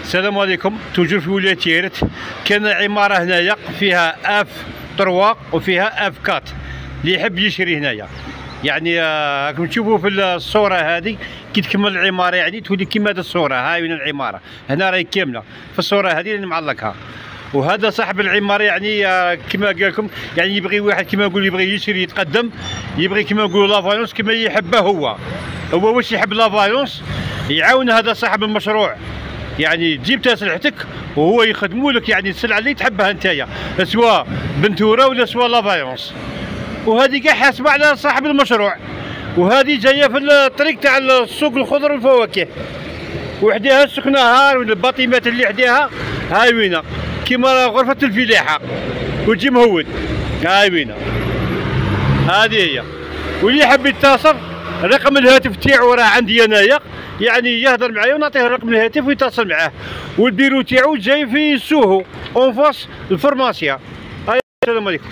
السلام عليكم. توجور في ولاية تيرت كان عمارة هنايا فيها اف 3 وفيها اف 4 اللي يحب يشري هنايا. يعني راكم تشوفوا في الصورة هذه كي تكمل العمارة يعني تولي كيما هذه الصورة. هاي وين العمارة هنا راهي كاملة في الصورة هذه اللي معلقها. وهذا صاحب العمارة يعني كما قال لكم يعني يبغي واحد كما نقول يبغي يشري يتقدم، يبغي كما نقولوا لافايونس كما يحبه هو واش يحب لافايونس يعاون هذا صاحب المشروع. يعني تجيب سلعتك وهو يخدموا لك يعني السلعه اللي تحبها نتايا، سواء بنتوره ولا سواء لافايونس. وهذه كاع حاسبه على صاحب المشروع. وهذه جايه في الطريق تاع السوق الخضر والفواكه، وحديها السكنه ها الباطيمات اللي حديها هاي وينه كيما غرفه الفلاحه وتجي مهود هاي وينه. هذه هي. واللي يحب يتصل رقم الهاتف تاعو راه عندي انايا، يعني يهضر معايا ونعطيه رقم الهاتف ويتصل معاه. والبيرو تاعو جاي في سوهو اون فاس الفارماسيا. السلام عليكم.